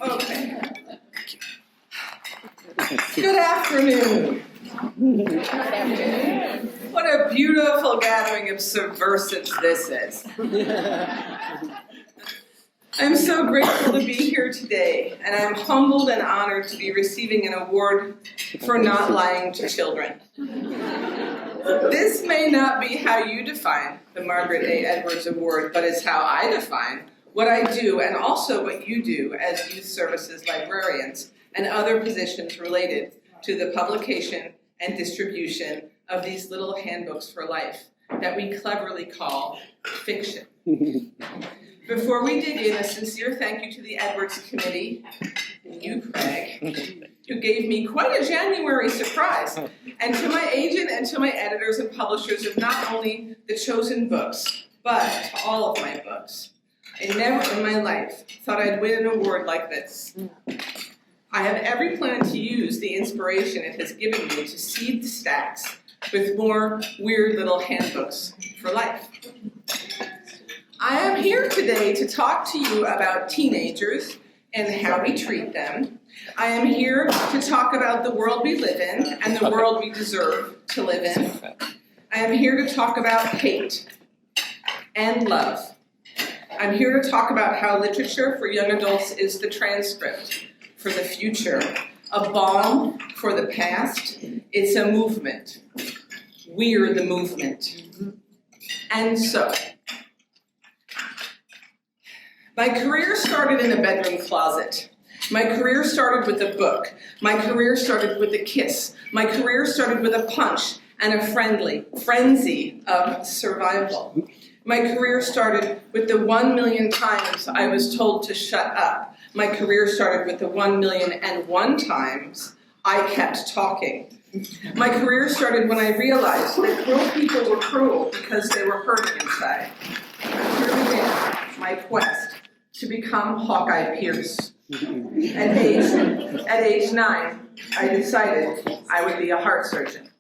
Okay. Good afternoon. What a beautiful gathering of subversives this is. I'm so grateful to be here today, and I'm humbled and honored to be receiving an award for not lying to children. This may not be how you define the Margaret A. Edwards Award, but it's how I define what I do and also what you do as youth services librarians and other positions related to the publication and distribution of these little handbooks for life that we cleverly call fiction. Before we dig in, a sincere thank you to the Edwards Committee, and you, Craig, who gave me quite a January surprise, and to my agent and to my editors and publishers of not only the chosen books, but to all of my books. I never in my life thought I'd win an award like this. I have every plan to use the inspiration it has given me to seed the stacks with more weird little handbooks for life. I am here today to talk to you about teenagers and how we treat them. I am here to talk about the world we live in and the world we deserve to live in. I am here to talk about hate and love. I'm here to talk about how literature for young adults is the transcript for the future, a balm for the past. It's a movement. We're the movement. And so, my career started in a bedroom closet. My career started with a book. My career started with a kiss. My career started with a punch and a frenzy of survival. My career started with the 1 million times I was told to shut up. My career started with the 1,000,001 times I kept talking. My career started when I realized that cruel people were cruel because they were hurting inside. Here began my quest to become Hawkeye Pierce. At age 9, I decided I would be a heart surgeon.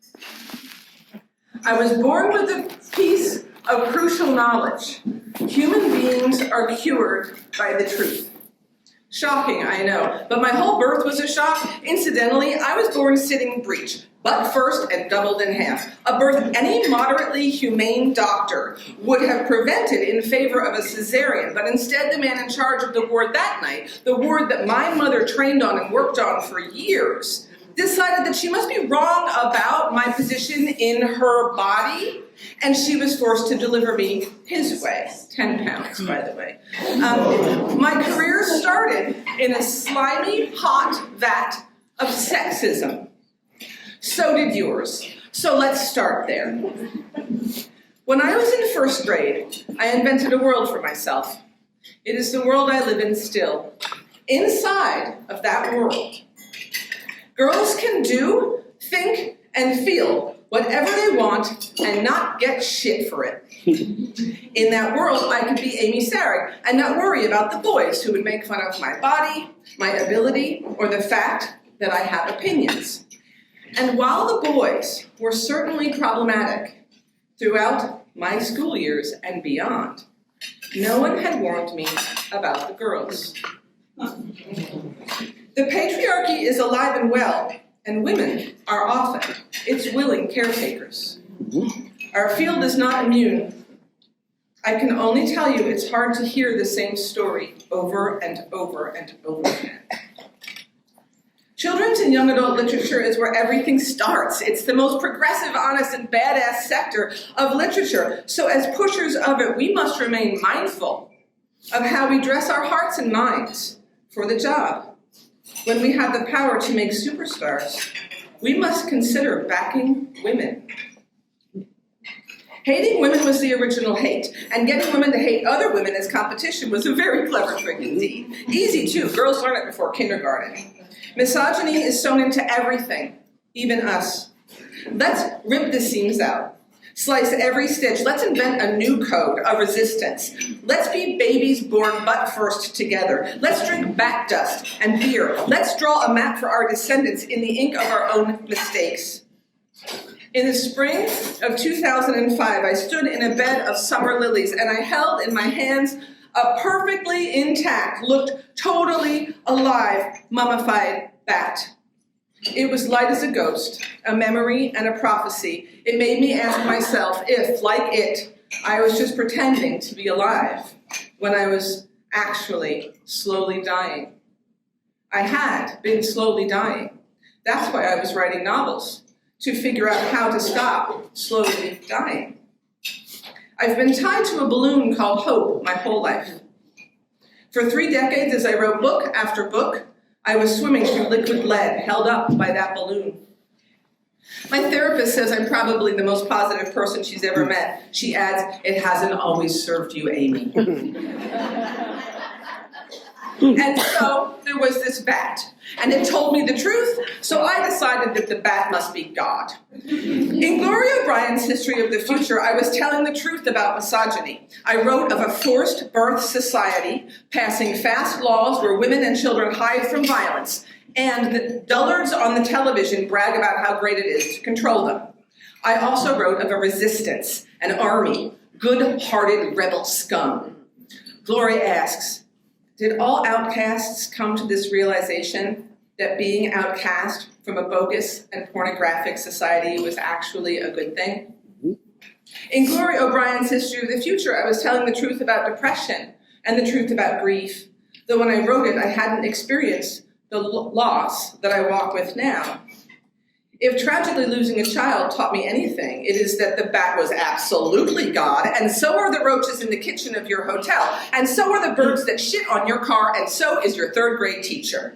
I was born with a piece of crucial knowledge. Human beings are cured by the truth. Shocking, I know, but my whole birth was a shock. Incidentally, I was born sitting breech, butt first and doubled in half. A birth any moderately humane doctor would have prevented in favor of a cesarean, but instead the man in charge of the ward that night, the ward that my mother trained on and worked on for years, decided that she must be wrong about my position in her body, and she was forced to deliver me his way, 10 pounds, by the way. My career started in a slimy, hot vat of sexism. So did yours. So let's start there. When I was in first grade, I invented a world for myself. It is the world I live in still. Inside of that world, girls can do, think, and feel whatever they want and not get shit for it. In that world, I could be Amy Sarek and not worry about the boys who would make fun of my body, my ability, or the fact that I have opinions. And while the boys were certainly problematic throughout my school years and beyond, no one had warned me about the girls. The patriarchy is alive and well, and women are often its willing caretakers. Our field is not immune. I can only tell you it's hard to hear the same story over and over and over again. Children's and young adult literature is where everything starts. It's the most progressive, honest, and badass sector of literature. So as pushers of it, we must remain mindful of how we dress our hearts and minds for the job. When we have the power to make superstars, we must consider backing women. Hating women was the original hate, and getting women to hate other women as competition was a very clever trick indeed. Easy too, girls learn it before kindergarten. Misogyny is sewn into everything, even us. Let's rip the seams out, slice every stitch. Let's invent a new code of resistance. Let's be babies born butt first together. Let's drink bat dust and beer. Let's draw a map for our descendants in the ink of our own mistakes. In the spring of 2005, I stood in a bed of summer lilies and I held in my hands A perfectly intact, looked totally alive, mummified bat. It was light as a ghost, a memory and a prophecy. It made me ask myself if, like it, I was just pretending to be alive when I was actually slowly dying. I had been slowly dying. That's why I was writing novels, to figure out how to stop slowly dying. I've been tied to a balloon called hope my whole life. For 3 decades, as I wrote book after book, I was swimming through liquid lead, held up by that balloon. My therapist says I'm probably the most positive person she's ever met. She adds, "It hasn't always served you, Amy." And so there was this bat, and it told me the truth, so I decided that the bat must be God. In Gloria O'Brien's History of the Future, I was telling the truth about misogyny. I wrote of a forced birth society, passing fast laws where women and children hide from violence, and the dullards on the television brag about how great it is to control them. I also wrote of a resistance, an army, good-hearted rebel scum. Gloria asks, did all outcasts come to this realization that being outcast from a bogus and pornographic society was actually a good thing? In Gloria O'Brien's History of the Future, I was telling the truth about depression and the truth about grief, though when I wrote it, I hadn't experienced the loss that I walk with now. If tragically losing a child taught me anything, it is that the bat was absolutely God, and so are the roaches in the kitchen of your hotel, and so are the birds that shit on your car, and so is your 3rd grade teacher.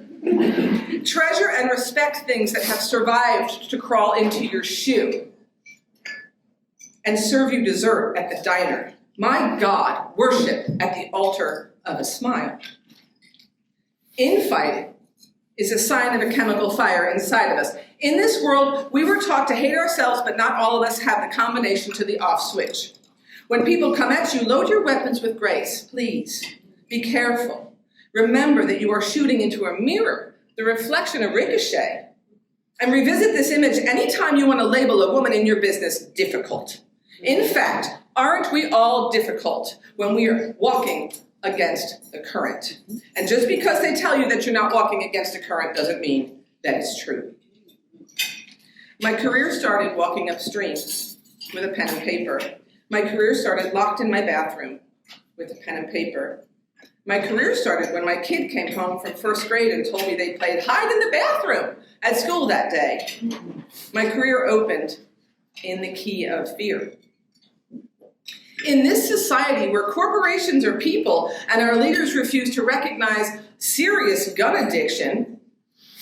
Treasure and respect things that have survived to crawl into your shoe and serve you dessert at the diner. My God, worship at the altar of a smile. Infighting is a sign of a chemical fire inside of us. In this world, we were taught to hate ourselves, but not all of us have the combination to the off switch. When people come at you, load your weapons with grace, please. Be careful. Remember that you are shooting into a mirror, the reflection of ricochet. And revisit this image anytime you want to label a woman in your business difficult. In fact, aren't we all difficult when we are walking against the current? And just because they tell you that you're not walking against the current doesn't mean that it's true. My career started walking upstream with a pen and paper. My career started locked in my bathroom with a pen and paper. My career started when my kid came home from 1st grade and told me they played hide in the bathroom at school that day. My career opened in the key of fear. In this society where corporations are people and our leaders refuse to recognize serious gun addiction,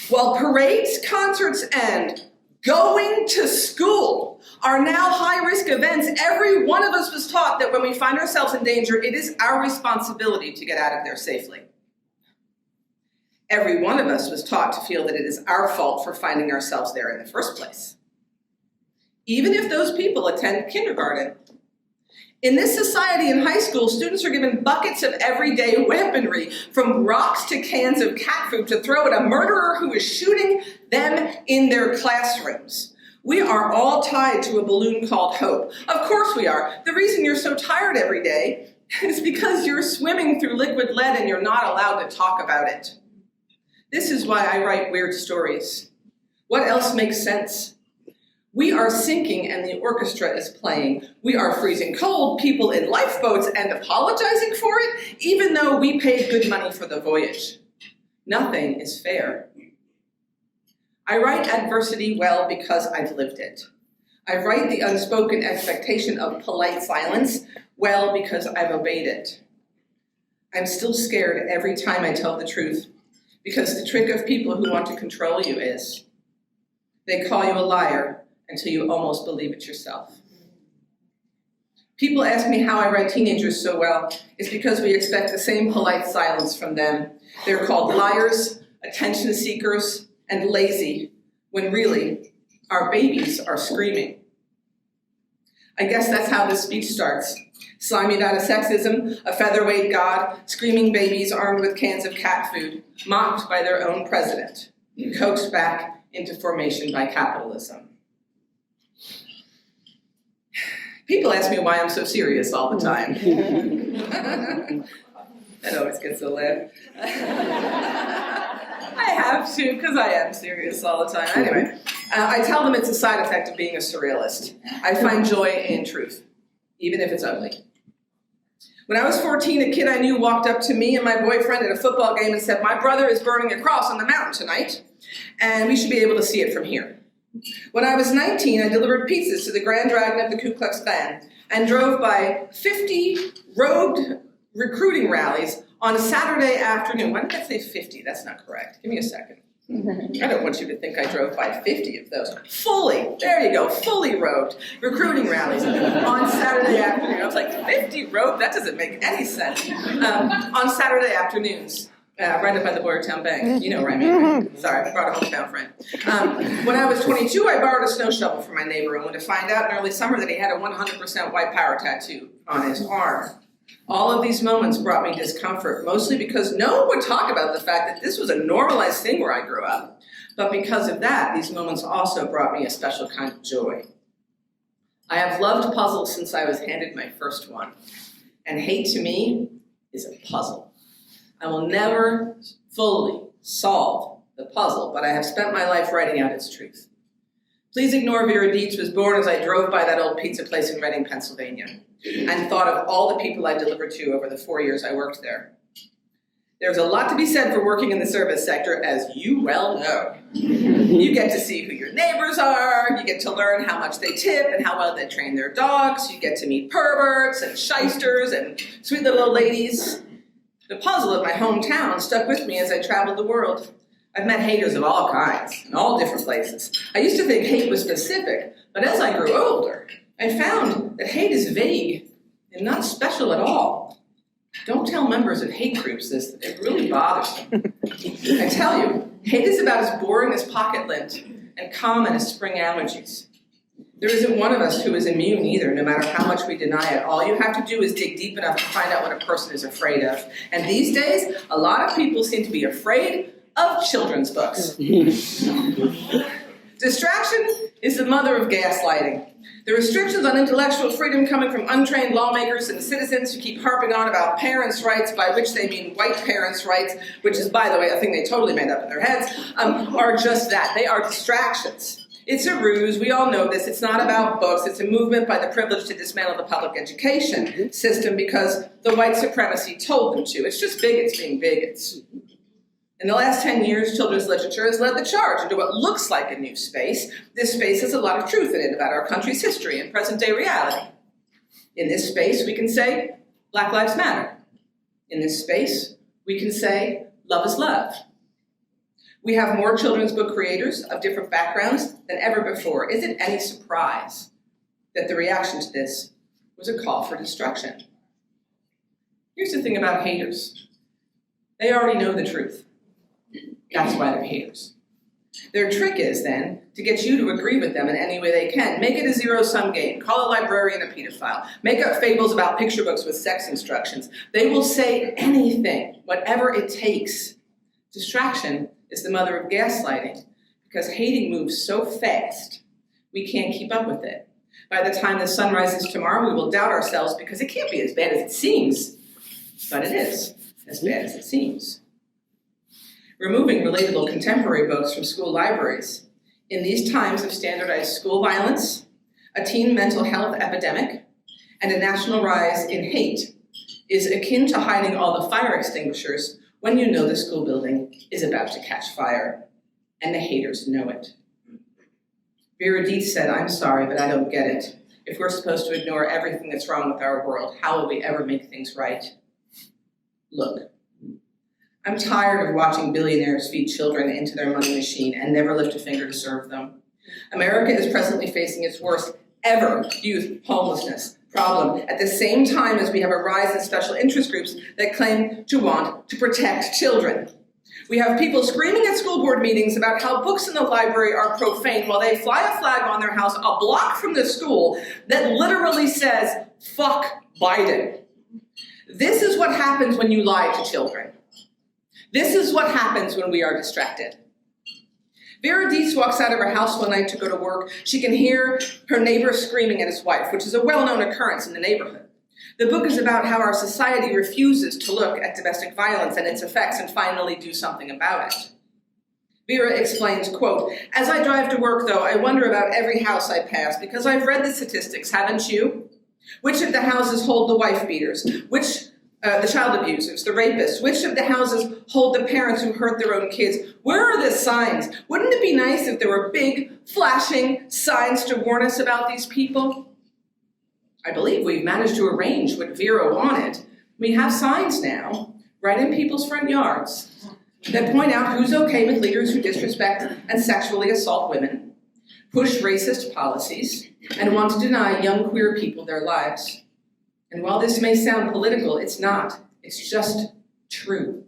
while parades, concerts, and going to school are now high-risk events, every one of us was taught that when we find ourselves in danger, it is our responsibility to get out of there safely. Every one of us was taught to feel that it is our fault for finding ourselves there in the first place, even if those people attend kindergarten. In this society in high school, students are given buckets of everyday weaponry, from rocks to cans of cat food to throw at a murderer who is shooting them in their classrooms. We are all tied to a balloon called hope. Of course we are. The reason you're so tired every day is because you're swimming through liquid lead and you're not allowed to talk about it. This is why I write weird stories. What else makes sense? We are sinking and the orchestra is playing. We are freezing cold, people in lifeboats, and apologizing for it, even though we paid good money for the voyage. Nothing is fair. I write adversity well because I've lived it. I write the unspoken expectation of polite silence well because I've obeyed it. I'm still scared every time I tell the truth, because the trick of people who want to control you is they call you a liar until you almost believe it yourself. People ask me how I write teenagers so well. It's because we expect the same polite silence from them. They're called liars, attention seekers, and lazy, when really, our babies are screaming. I guess that's how this speech starts. Stymied out of sexism, a featherweight god, screaming babies armed with cans of cat food, mocked by their own president, coaxed back into formation by capitalism. People ask me why I'm so serious all the time. That always gets a laugh. I have to, because I am serious all the time. Anyway, I tell them it's a side effect of being a surrealist. I find joy in truth, even if it's ugly. When I was 14, a kid I knew walked up to me and my boyfriend at a football game and said, "My brother is burning a cross on the mountain tonight, and we should be able to see it from here." When I was 19, I delivered pizzas to the Grand Dragon of the Ku Klux Klan and drove by 50 robed recruiting rallies on a Saturday afternoon. Why did I say 50? That's not correct. Give me a second. I don't want you to think I drove by 50 of those. There you go, fully robed recruiting rallies on Saturday afternoon. I was like, 50 robed? That doesn't make any sense. On Saturday afternoons, right up by the Boyertown Bank. You know where I mean. Sorry, I brought a hometown friend. When I was 22, I borrowed a snow shovel from my neighbor and went to find out in early summer that he had a 100% white power tattoo on his arm. All of these moments brought me discomfort, mostly because no one would talk about the fact that this was a normalized thing where I grew up. But because of that, these moments also brought me a special kind of joy. I have loved puzzles since I was handed my first one. And hate to me is a puzzle. I will never fully solve the puzzle, but I have spent my life writing out its truth. Please ignore Vera Dietz was born as I drove by that old pizza place in Reading, Pennsylvania, and thought of all the people I delivered to over the 4 years I worked there. There's a lot to be said for working in the service sector, as you well know. You get to see who your neighbors are, you get to learn how much they tip and how well they train their dogs, you get to meet perverts and shysters and sweet little old ladies. The puzzle of my hometown stuck with me as I traveled the world. I've met haters of all kinds, in all different places. I used to think hate was specific, but as I grew older, I found that hate is vague and not special at all. Don't tell members of hate groups this, it really bothers them. I tell you, hate is about as boring as pocket lint and common as spring allergies. There isn't one of us who is immune either, no matter how much we deny it. All you have to do is dig deep enough to find out what a person is afraid of. And these days, a lot of people seem to be afraid of children's books. Distraction is the mother of gaslighting. The restrictions on intellectual freedom coming from untrained lawmakers and citizens who keep harping on about parents' rights, by which they mean white parents' rights, which is, by the way, a thing they totally made up in their heads, are just that. They are distractions. It's a ruse. We all know this. It's not about books. It's a movement by the privileged to dismantle the public education system because the white supremacy told them to. It's just bigots being bigots. In the last 10 years, children's literature has led the charge into what looks like a new space. This space has a lot of truth in it about our country's history and present-day reality. In this space, we can say, Black Lives Matter. In this space, we can say, love is love. We have more children's book creators of different backgrounds than ever before. Is it any surprise that the reaction to this was a call for destruction? Here's the thing about haters. They already know the truth. That's why they're haters. Their trick is, then, to get you to agree with them in any way they can. Make it a zero-sum game. Call a librarian a pedophile. Make up fables about picture books with sex instructions. They will say anything, whatever it takes. Distraction is the mother of gaslighting because hating moves so fast, we can't keep up with it. By the time the sun rises tomorrow, we will doubt ourselves because it can't be as bad as it seems, but it is as bad as it seems. Removing relatable contemporary books from school libraries in these times of standardized school violence, a teen mental health epidemic, and a national rise in hate is akin to hiding all the fire extinguishers when you know the school building is about to catch fire, and the haters know it. Vera Dietz said, "I'm sorry, but I don't get it. If we're supposed to ignore everything that's wrong with our world, how will we ever make things right?" Look, I'm tired of watching billionaires feed children into their money machine and never lift a finger to serve them. America is presently facing its worst ever youth homelessness problem at the same time as we have a rise in special interest groups that claim to want to protect children. We have people screaming at school board meetings about how books in the library are profane while they fly a flag on their house a block from the school that literally says, "Fuck Biden." This is what happens when you lie to children. This is what happens when we are distracted. Vera Dietz walks out of her house one night to go to work. She can hear her neighbor screaming at his wife, which is a well-known occurrence in the neighborhood. The book is about how our society refuses to look at domestic violence and its effects and finally do something about it. Vera explains, quote, "As I drive to work, though, I wonder about every house I pass, because I've read the statistics, haven't you? Which of the houses hold the wife beaters? The child abusers, the rapists? Which of the houses hold the parents who hurt their own kids? Where are the signs? Wouldn't it be nice if there were big, flashing signs to warn us about these people?" I believe we've managed to arrange what Vera wanted. We have signs now, right in people's front yards, that point out who's okay with leaders who disrespect and sexually assault women, push racist policies, and want to deny young queer people their lives. And while this may sound political, it's not. It's just true.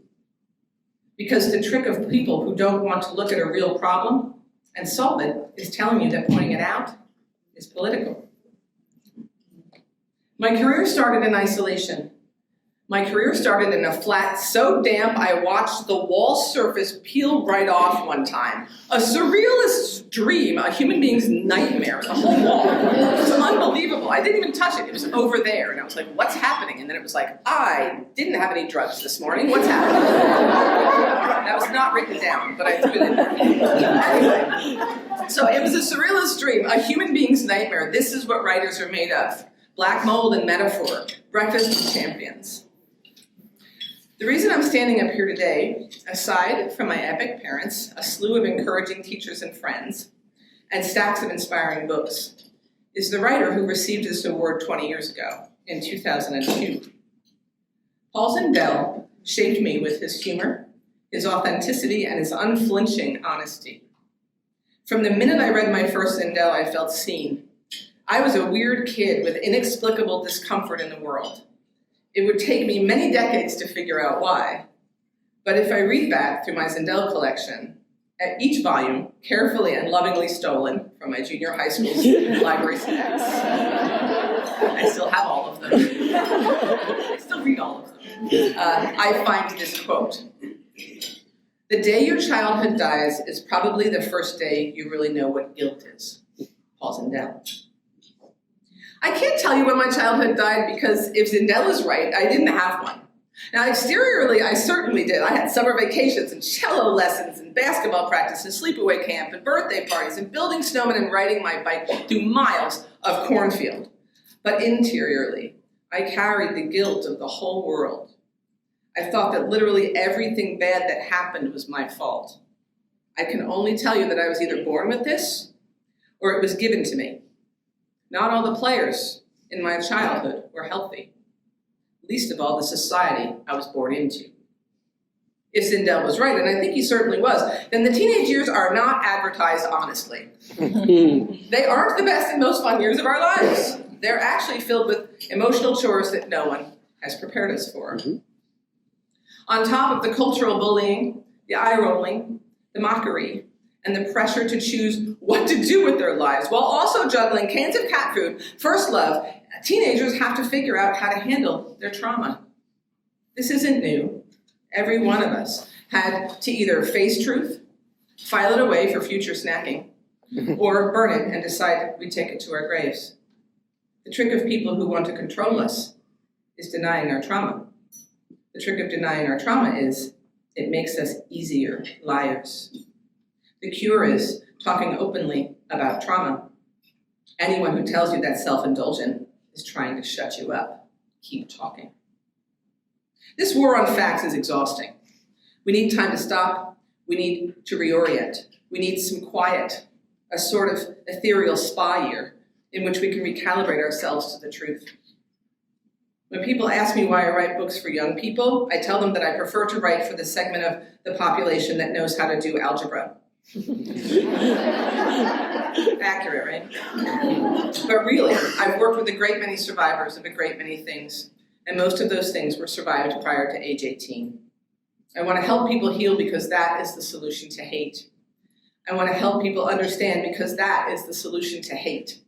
Because the trick of people who don't want to look at a real problem and solve it is telling you that pointing it out is political. My career started in isolation. My career started in a flat so damp I watched the wall surface peel right off one time. A surrealist dream, a human being's nightmare, the whole wall. It was unbelievable. I didn't even touch it. It was over there. And I was like, what's happening? And then it was like, I didn't have any drugs this morning. What's happening? That was not written down, but I threw it in there. Anyway, so it was a surrealist dream, a human being's nightmare. This is what writers are made of. Black mold and metaphor, breakfast with champions. The reason I'm standing up here today, aside from my epic parents, a slew of encouraging teachers and friends, and stacks of inspiring books, is the writer who received this award 20 years ago, in 2002. Paul Zindel shaped me with his humor, his authenticity, and his unflinching honesty. From the minute I read my first Zindel, I felt seen. I was a weird kid with inexplicable discomfort in the world. It would take me many decades to figure out why. But if I read back through my Zindel collection, at each volume, carefully and lovingly stolen from my junior high school's library snacks, I still have all of them. I still read all of them. I find this quote: "The day your childhood dies is probably the first day you really know what guilt is." Paul Zindel. I can't tell you when my childhood died because if Zindel is right, I didn't have one. Now, exteriorly, I certainly did. I had summer vacations and cello lessons and basketball practice and sleepaway camp and birthday parties and building snowmen and riding my bike through miles of cornfield. But interiorly, I carried the guilt of the whole world. I thought that literally everything bad that happened was my fault. I can only tell you that I was either born with this or it was given to me. Not all the players in my childhood were healthy, least of all the society I was born into. If Zindel was right, and I think he certainly was, then the teenage years are not advertised honestly. They aren't the best and most fun years of our lives. They're actually filled with emotional chores that no one has prepared us for. On top of the cultural bullying, the eye-rolling, the mockery, and the pressure to choose what to do with their lives, while also juggling cans of cat food, first love, teenagers have to figure out how to handle their trauma. This isn't new. Every one of us had to either face truth, file it away for future snacking, or burn it and decide we'd take it to our graves. The trick of people who want to control us is denying our trauma. The trick of denying our trauma is it makes us easier liars. The cure is talking openly about trauma. Anyone who tells you that's self-indulgent is trying to shut you up. Keep talking. This war on facts is exhausting. We need time to stop. We need to reorient. We need some quiet, a sort of ethereal spa year in which we can recalibrate ourselves to the truth. When people ask me why I write books for young people, I tell them that I prefer to write for the segment of the population that knows how to do algebra. Accurate, right? But really, I've worked with a great many survivors of a great many things, and most of those things were survived prior to age 18. I want to help people heal because that is the solution to hate. I want to help people understand because that is the solution to hate.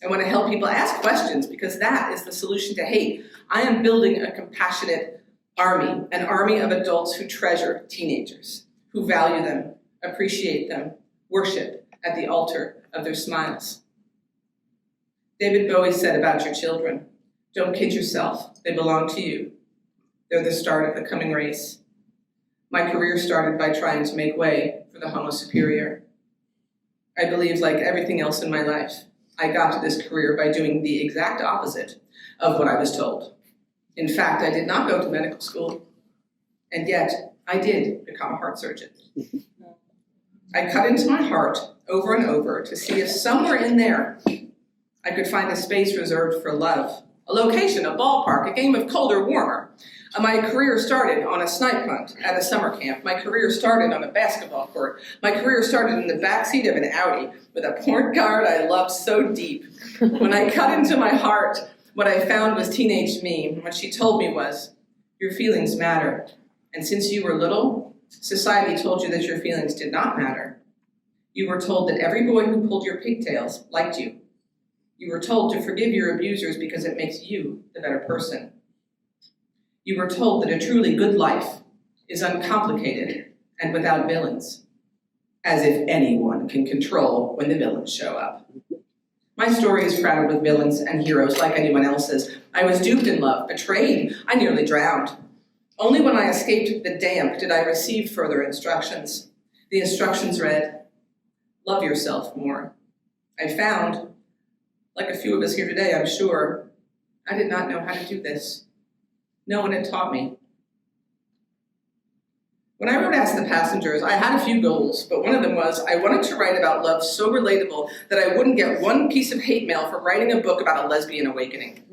I want to help people ask questions because that is the solution to hate. I am building a compassionate army, an army of adults who treasure teenagers, who value them, appreciate them, worship at the altar of their smiles. David Bowie said about your children, Don't kid yourself, they belong to you. They're the start of the coming race. My career started by trying to make way for the Homo superior. I believe, like everything else in my life, I got to this career by doing the exact opposite of what I was told. In fact, I did not go to medical school, and yet I did become a heart surgeon. I cut into my heart over and over to see if somewhere in there I could find a space reserved for love, a location, a ballpark, a game of cold or warmer. My career started on a snipe hunt at a summer camp. My career started on a basketball court. My career started in the backseat of an Audi with a porn card I loved so deep. When I cut into my heart, what I found was teenage me. What she told me was, your feelings matter. And since you were little, society told you that your feelings did not matter. You were told that every boy who pulled your pigtails liked you. You were told to forgive your abusers because it makes you the better person. You were told that a truly good life is uncomplicated and without villains, as if anyone can control when the villains show up. My story is crowded with villains and heroes like anyone else's. I was duped in love, betrayed, I nearly drowned. Only when I escaped the damp did I receive further instructions. The instructions read, love yourself more. I found, like a few of us here today, I'm sure, I did not know how to do this. No one had taught me. When I wrote Ask the Passengers, I had a few goals, but one of them was I wanted to write about love so relatable that I wouldn't get one piece of hate mail for writing a book about a lesbian awakening.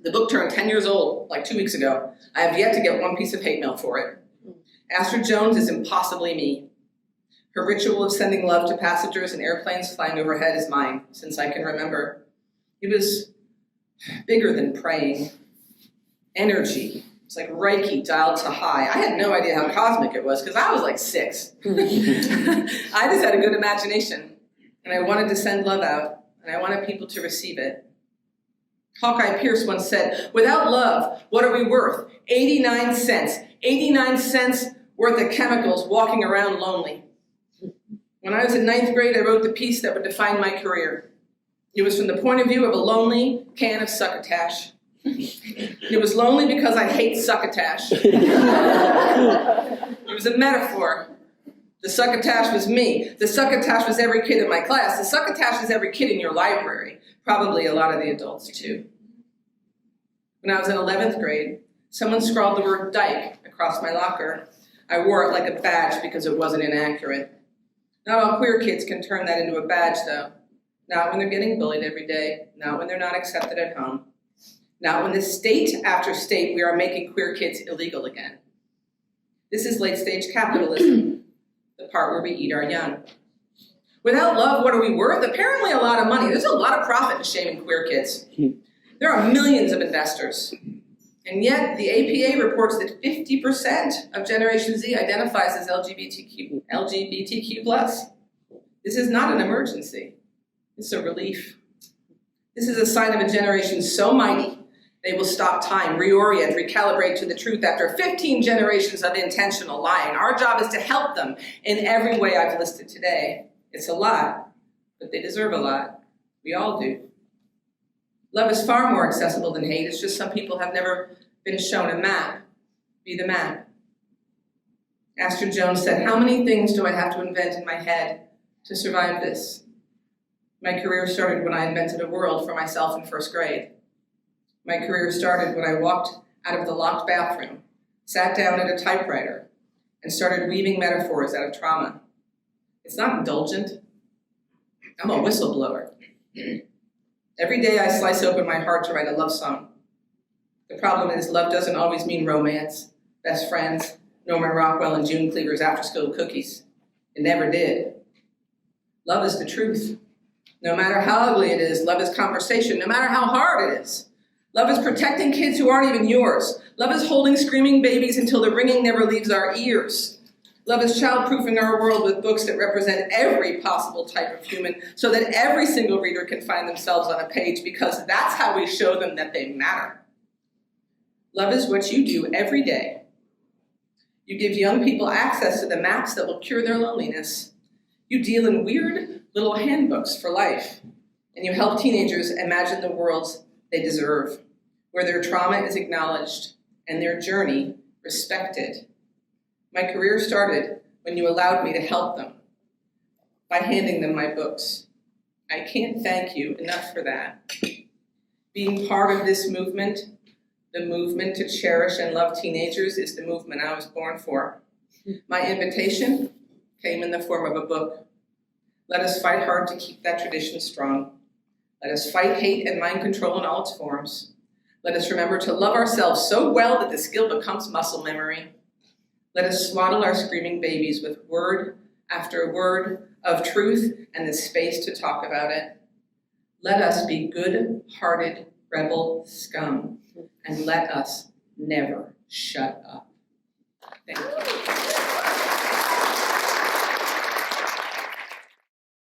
The book turned 10 years old, like 2 weeks ago. I have yet to get one piece of hate mail for it. Astrid Jones is impossibly me. Her ritual of sending love to passengers in airplanes flying overhead is mine, since I can remember. It was bigger than praying. Energy. It's like Reiki dialed to high. I had no idea how cosmic it was because I was like 6. I just had a good imagination, and I wanted to send love out, and I wanted people to receive it. Hawkeye Pierce once said, without love, what are we worth? 89 cents. 89 cents worth of chemicals walking around lonely. When I was in 9th grade, I wrote the piece that would define my career. It was from the point of view of a lonely can of succotash. It was lonely because I hate succotash. It was a metaphor. The succotash was me. The succotash was every kid in my class. The succotash is every kid in your library. Probably a lot of the adults too. When I was in 11th grade, someone scrawled the word dyke across my locker. I wore it like a badge because it wasn't inaccurate. Not all queer kids can turn that into a badge though. Not when they're getting bullied every day. Not when they're not accepted at home. Not when the state after state we are making queer kids illegal again. This is late-stage capitalism, the part where we eat our young. Without love, what are we worth? Apparently a lot of money. There's a lot of profit in shaming queer kids. There are millions of investors. And yet the APA reports that 50% of Generation Z identifies as LGBTQ+. This is not an emergency. It's a relief. This is a sign of a generation so mighty they will stop time, reorient, recalibrate to the truth after 15 generations of intentional lying. Our job is to help them in every way I've listed today. It's a lot, but they deserve a lot. We all do. Love is far more accessible than hate. It's just some people have never been shown a map. Be the map. Astrid Jones said, how many things do I have to invent in my head to survive this? My career started when I invented a world for myself in 1st grade. My career started when I walked out of the locked bathroom, sat down at a typewriter, and started weaving metaphors out of trauma. It's not indulgent. I'm a whistleblower. Every day I slice open my heart to write a love song. The problem is love doesn't always mean romance, best friends, Norman Rockwell and June Cleaver's after-school cookies. It never did. Love is the truth. No matter how ugly it is, love is conversation, no matter how hard it is. Love is protecting kids who aren't even yours. Love is holding screaming babies until the ringing never leaves our ears. Love is child-proofing our world with books that represent every possible type of human so that every single reader can find themselves on a page because that's how we show them that they matter. Love is what you do every day. You give young people access to the maps that will cure their loneliness. You deal in weird little handbooks for life, and you help teenagers imagine the worlds they deserve. where their trauma is acknowledged and their journey respected. My career started when you allowed me to help them by handing them my books. I can't thank you enough for that. Being part of this movement, the movement to cherish and love teenagers, is the movement I was born for. My invitation came in the form of a book. Let us fight hard to keep that tradition strong. Let us fight hate and mind control in all its forms. Let us remember to love ourselves so well that the skill becomes muscle memory. Let us swaddle our screaming babies with word after word of truth and the space to talk about it. Let us be good-hearted rebel scum, and let us never shut up. Thank you.